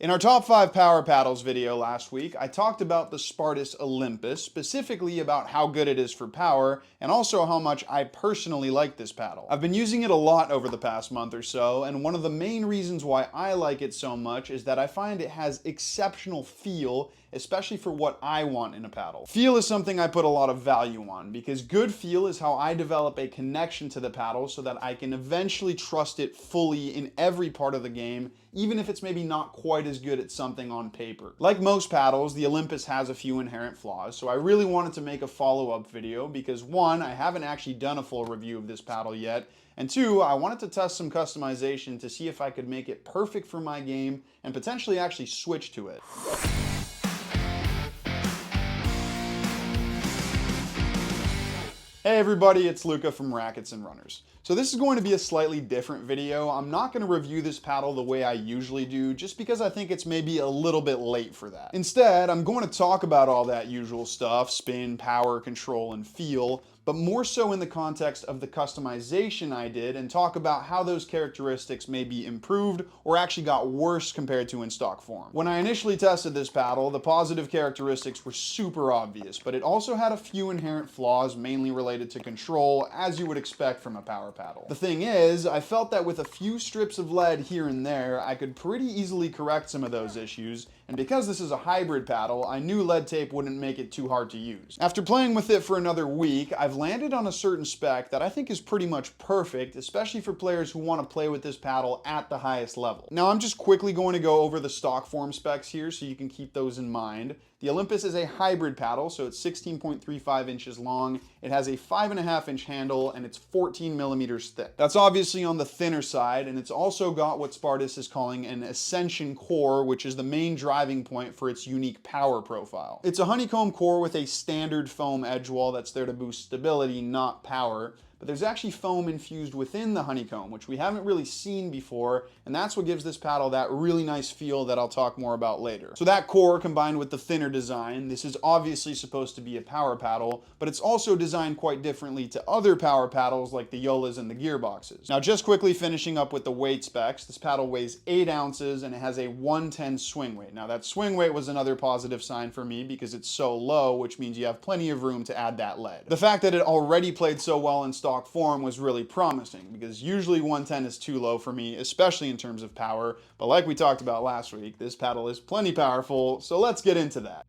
In our top 5 power paddles video last week, I talked about the Spartus Olympus, specifically about how good it is for power, and also how much I personally like this paddle. I've been using it a lot over the past month or so, and one of the main reasons why I like it so much is that I find it has exceptional feel, especially for what I want in a paddle. Feel is something I put a lot of value on, because good feel is how I develop a connection to the paddle so that I can eventually trust it fully in every part of the game, even if it's maybe not quite as good at something on paper. Like most paddles, the Olympus has a few inherent flaws, so I really wanted to make a follow-up video because one, I haven't actually done a full review of this paddle yet, and two, I wanted to test some customization to see if I could make it perfect for my game and potentially actually switch to it. Hey everybody, it's Luca from Rackets Runners. So this is going to be a slightly different video. I'm not going to review this paddle the way I usually do, just because I think it's maybe a little bit late for that. Instead, I'm going to talk about all that usual stuff, spin, power, control, and feel, but more so in the context of the customization I did and talk about how those characteristics may be improved or actually got worse compared to in stock form. When I initially tested this paddle, the positive characteristics were super obvious, but it also had a few inherent flaws mainly related to control, as you would expect from a power paddle. The thing is, I felt that with a few strips of lead here and there, I could pretty easily correct some of those issues, and because this is a hybrid paddle, I knew lead tape wouldn't make it too hard to use. After playing with it for another week, I've landed on a certain spec that I think is pretty much perfect, especially for players who want to play with this paddle at the highest level. Now I'm just quickly going to go over the stock form specs here so you can keep those in mind. The Olympus is a hybrid paddle, so it's 16.35 inches long, it has a 5.5 inch handle, and it's 14 millimeters thick. That's obviously on the thinner side, and it's also got what Spartus is calling an ascension core, which is the main driving point for its unique power profile. It's a honeycomb core with a standard foam edge wall that's there to boost stability, not power. But there's actually foam infused within the honeycomb, which we haven't really seen before, and that's what gives this paddle that really nice feel that I'll talk more about later. So that core combined with the thinner design, this is obviously supposed to be a power paddle, but it's also designed quite differently to other power paddles like the Yolas and the gearboxes. Now just quickly finishing up with the weight specs, this paddle weighs 8 ounces and it has a 110 swing weight. Now that swing weight was another positive sign for me because it's so low, which means you have plenty of room to add that lead. The fact that it already played so well in stock form was really promising because usually 110 is too low for me, especially in terms of power, but like we talked about last week, this paddle is plenty powerful, so let's get into that.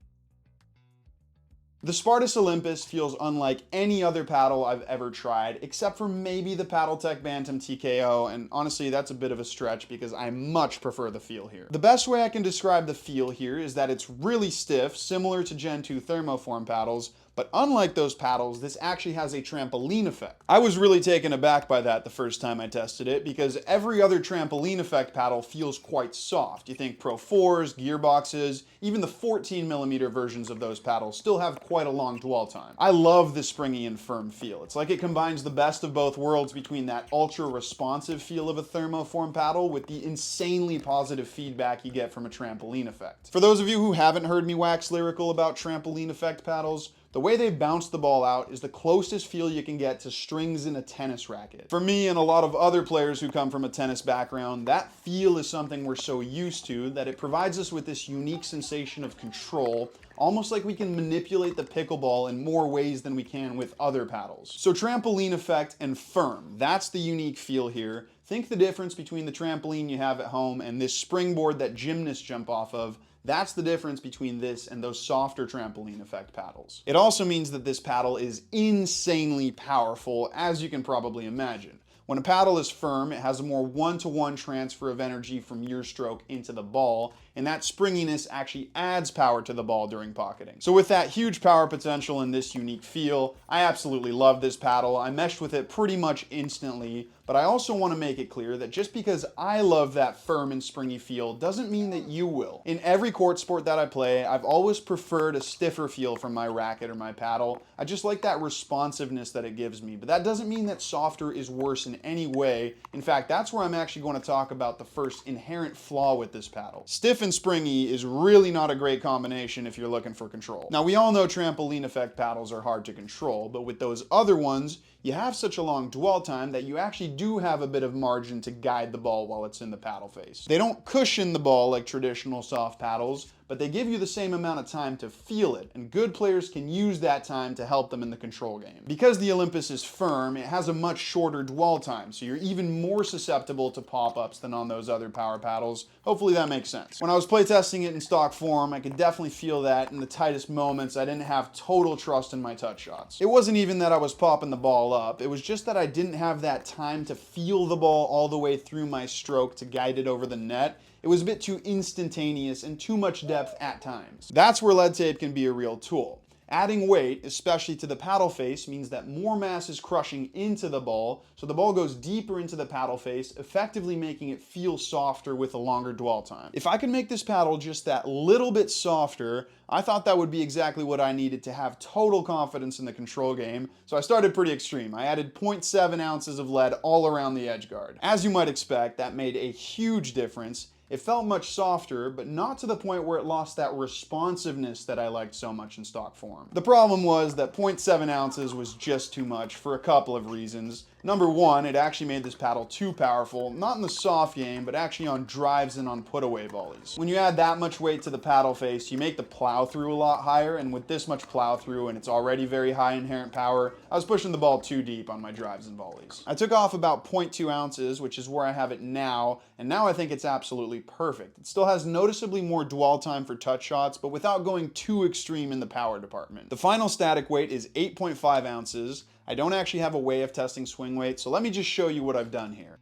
The Spartus Olympus feels unlike any other paddle I've ever tried, except for maybe the Paddletech Bantam TKO, and honestly that's a bit of a stretch because I much prefer the feel here. The best way I can describe the feel here is that it's really stiff, similar to Gen 2 thermoform paddles, but unlike those paddles, this actually has a trampoline effect. I was really taken aback by that the first time I tested it because every other trampoline effect paddle feels quite soft. You think Pro 4s, gearboxes, even the 14 millimeter versions of those paddles still have quite a long dwell time. I love the springy and firm feel. It's like it combines the best of both worlds between that ultra responsive feel of a thermoform paddle with the insanely positive feedback you get from a trampoline effect. For those of you who haven't heard me wax lyrical about trampoline effect paddles, the way they bounce the ball out is the closest feel you can get to strings in a tennis racket. For me and a lot of other players who come from a tennis background, that feel is something we're so used to that it provides us with this unique sensation of control, almost like we can manipulate the pickleball in more ways than we can with other paddles. So trampoline effect and firm, that's the unique feel here. Think the difference between the trampoline you have at home and this springboard that gymnasts jump off of. That's the difference between this and those softer trampoline effect paddles. It also means that this paddle is insanely powerful, as you can probably imagine. When a paddle is firm, it has a more one-to-one transfer of energy from your stroke into the ball, and that springiness actually adds power to the ball during pocketing. So with that huge power potential and this unique feel, I absolutely love this paddle. I meshed with it pretty much instantly, but I also want to make it clear that just because I love that firm and springy feel doesn't mean that you will. In every court sport that I play, I've always preferred a stiffer feel from my racket or my paddle. I just like that responsiveness that it gives me, but that doesn't mean that softer is worse in any way. In fact, that's where I'm actually going to talk about the first inherent flaw with this paddle. Stiff and springy is really not a great combination if you're looking for control. Now we all know trampoline effect paddles are hard to control, but with those other ones, you have such a long dwell time that you actually do have a bit of margin to guide the ball while it's in the paddle face. They don't cushion the ball like traditional soft paddles, but they give you the same amount of time to feel it, and good players can use that time to help them in the control game. Because the Olympus is firm, it has a much shorter dwell time, so you're even more susceptible to pop-ups than on those other power paddles. Hopefully that makes sense. When I was playtesting it in stock form, I could definitely feel that in the tightest moments I didn't have total trust in my touch shots. It wasn't even that I was popping the ball up, it was just that I didn't have that time to feel the ball all the way through my stroke to guide it over the net. It was a bit too instantaneous and too much depth at times. That's where lead tape can be a real tool. Adding weight, especially to the paddle face, means that more mass is crushing into the ball, so the ball goes deeper into the paddle face, effectively making it feel softer with a longer dwell time. If I could make this paddle just that little bit softer, I thought that would be exactly what I needed to have total confidence in the control game, so I started pretty extreme. I added 0.7 ounces of lead all around the edge guard. As you might expect, that made a huge difference. It felt much softer, but not to the point where it lost that responsiveness that I liked so much in stock form. The problem was that 0.7 ounces was just too much for a couple of reasons. Number one, it actually made this paddle too powerful, not in the soft game, but actually on drives and on put-away volleys. When you add that much weight to the paddle face, you make the plow through a lot higher, and with this much plow through and it's already very high inherent power, I was pushing the ball too deep on my drives and volleys. I took off about 0.2 ounces, which is where I have it now, and now I think it's absolutely perfect. It still has noticeably more dwell time for touch shots, but without going too extreme in the power department. The final static weight is 8.5 ounces. I don't actually have a way of testing swing weight, so let me just show you what I've done here.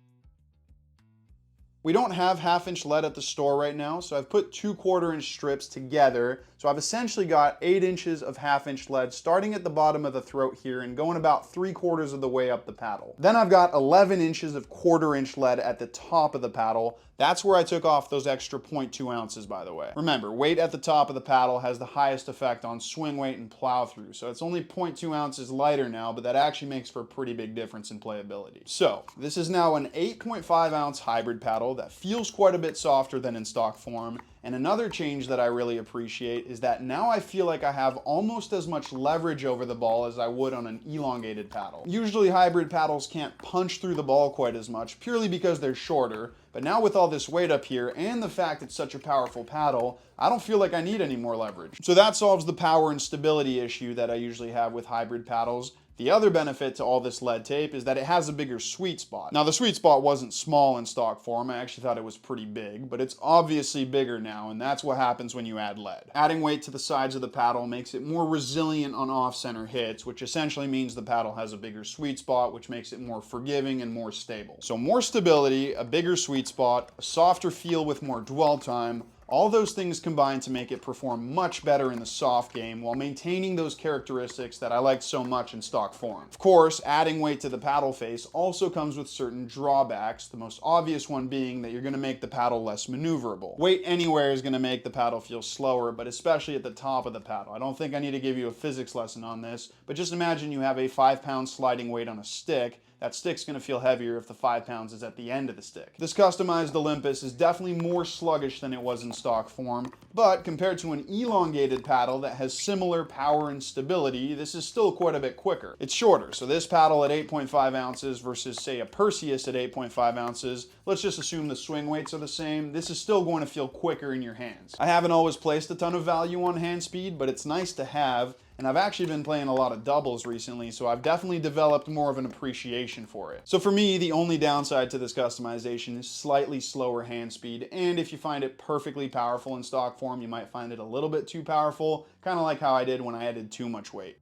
We don't have 1/2 inch lead at the store right now, so I've put 2 1/4 inch strips together. So I've essentially got 8 inches of 1/2 inch lead starting at the bottom of the throat here and going about 3/4 of the way up the paddle. Then I've got 11 inches of 1/4 inch lead at the top of the paddle. That's where I took off those extra 0.2 ounces, by the way. Remember, weight at the top of the paddle has the highest effect on swing weight and plow through, so it's only 0.2 ounces lighter now, but that actually makes for a pretty big difference in playability. So this is now an 8.5 ounce hybrid paddle that feels quite a bit softer than in stock form. And another change that I really appreciate is that now I feel like I have almost as much leverage over the ball as I would on an elongated paddle. Usually hybrid paddles can't punch through the ball quite as much, purely because they're shorter, but now with all this weight up here and the fact it's such a powerful paddle, I don't feel like I need any more leverage. So that solves the power and stability issue that I usually have with hybrid paddles. The other benefit to all this lead tape is that it has a bigger sweet spot. Now the sweet spot wasn't small in stock form, I actually thought it was pretty big, but it's obviously bigger now, and that's what happens when you add lead. Adding weight to the sides of the paddle makes it more resilient on off-center hits, which essentially means the paddle has a bigger sweet spot, which makes it more forgiving and more stable. So more stability, a bigger sweet spot, a softer feel with more dwell time, all those things combine to make it perform much better in the soft game while maintaining those characteristics that I liked so much in stock form. Of course, adding weight to the paddle face also comes with certain drawbacks, the most obvious one being that you're going to make the paddle less maneuverable. Weight anywhere is going to make the paddle feel slower, but especially at the top of the paddle. I don't think I need to give you a physics lesson on this, but just imagine you have a 5-pound sliding weight on a stick. That stick's going to feel heavier if the 5 pounds is at the end of the stick. This customized Olympus is definitely more sluggish than it was in stock form, but compared to an elongated paddle that has similar power and stability, this is still quite a bit quicker. It's shorter, so this paddle at 8.5 ounces versus, say, a Perseus at 8.5 ounces, let's just assume the swing weights are the same, this is still going to feel quicker in your hands. I haven't always placed a ton of value on hand speed, but it's nice to have, and I've actually been playing a lot of doubles recently, so I've definitely developed more of an appreciation for it. So for me, the only downside to this customization is slightly slower hand speed, and if you find it perfectly powerful in stock form, you might find it a little bit too powerful, kind of like how I did when I added too much weight.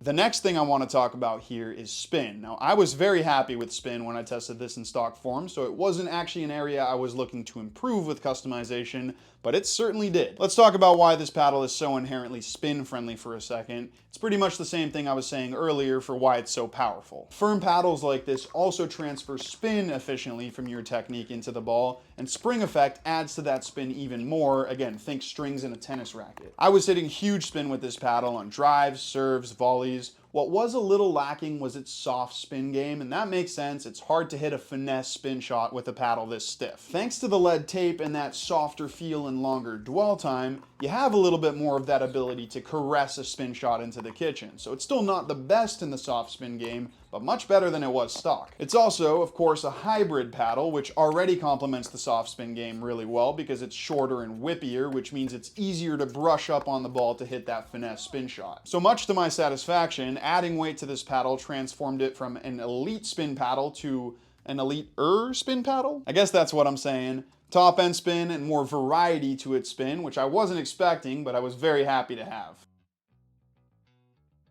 The next thing I want to talk about here is spin. Now, I was very happy with spin when I tested this in stock form, so it wasn't actually an area I was looking to improve with customization, but it certainly did. Let's talk about why this paddle is so inherently spin friendly for a second. It's pretty much the same thing I was saying earlier for why it's so powerful. Firm paddles like this also transfer spin efficiently from your technique into the ball, and spring effect adds to that spin even more. Again, think strings in a tennis racket. I was hitting huge spin with this paddle on drives, serves, volleys. What was a little lacking was its soft spin game, and that makes sense. It's hard to hit a finesse spin shot with a paddle this stiff. Thanks to the lead tape and that softer feel and longer dwell time, you have a little bit more of that ability to caress a spin shot into the kitchen. So it's still not the best in the soft spin game, but much better than it was stock. It's also, of course, a hybrid paddle, which already complements the soft spin game really well because it's shorter and whippier, which means it's easier to brush up on the ball to hit that finesse spin shot. So much to my satisfaction, adding weight to this paddle transformed it from an elite spin paddle to an elite-er spin paddle? I guess that's what I'm saying. Top end spin and more variety to its spin, which I wasn't expecting, but I was very happy to have.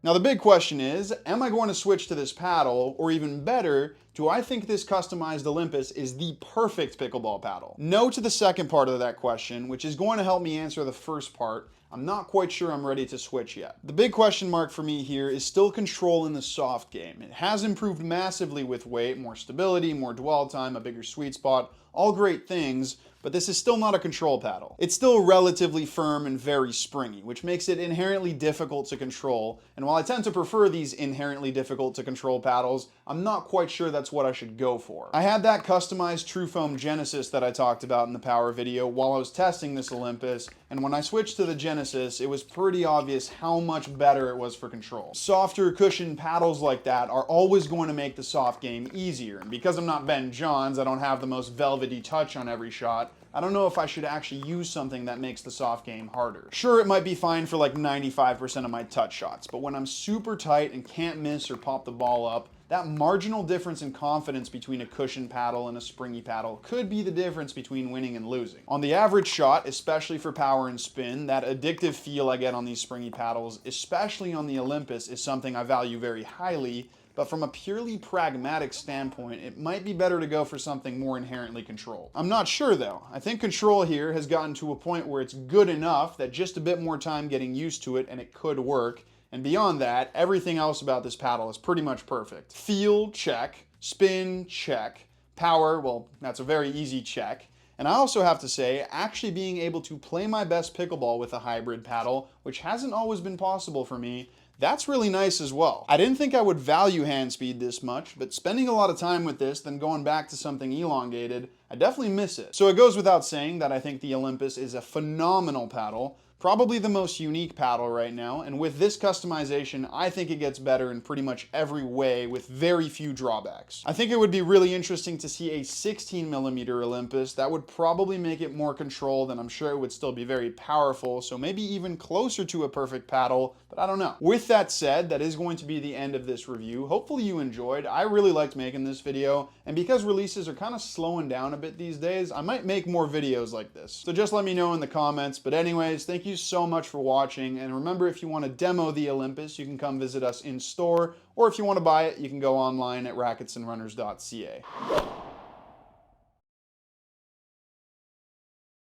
Now the big question is, am I going to switch to this paddle, or even better, do I think this customized Olympus is the perfect pickleball paddle? No to the second part of that question, which is going to help me answer the first part. I'm not quite sure I'm ready to switch yet. The big question mark for me here is still control in the soft game. It has improved massively with weight, more stability, more dwell time, a bigger sweet spot, all great things, but this is still not a control paddle. It's still relatively firm and very springy, which makes it inherently difficult to control, and while I tend to prefer these inherently difficult to control paddles, I'm not quite sure that's what I should go for. I had that customized True Foam Genesis that I talked about in the power video while I was testing this Olympus, and when I switched to the Genesis, it was pretty obvious how much better it was for control. Softer cushioned paddles like that are always going to make the soft game easier, and because I'm not Ben Johns, I don't have the most velvety touch on every shot, I don't know if I should actually use something that makes the soft game harder. Sure, it might be fine for like 95% of my touch shots, but when I'm super tight and can't miss or pop the ball up, that marginal difference in confidence between a cushioned paddle and a springy paddle could be the difference between winning and losing. On the average shot, especially for power and spin, that addictive feel I get on these springy paddles, especially on the Olympus, is something I value very highly, but from a purely pragmatic standpoint, it might be better to go for something more inherently controlled. I'm not sure though. I think control here has gotten to a point where it's good enough that just a bit more time getting used to it and it could work. And beyond that, everything else about this paddle is pretty much perfect. Feel, check. Spin, check. Power, well, that's a very easy check. And I also have to say, actually being able to play my best pickleball with a hybrid paddle, which hasn't always been possible for me, that's really nice as well. I didn't think I would value hand speed this much, but spending a lot of time with this, then going back to something elongated, I definitely miss it. So it goes without saying that I think the Olympus is a phenomenal paddle, probably the most unique paddle right now, and with this customization, I think it gets better in pretty much every way with very few drawbacks. I think it would be really interesting to see a 16mm Olympus. That would probably make it more controlled, and I'm sure it would still be very powerful, so maybe even closer to a perfect paddle, but I don't know. With that said, that is going to be the end of this review. Hopefully you enjoyed. I really liked making this video, and because releases are kind of slowing down a bit these days, I might make more videos like this. So just let me know in the comments, but anyways, thank you so much for watching, and remember, if you want to demo the Olympus, you can come visit us in store, or if you want to buy it, you can go online at racketsandrunners.ca.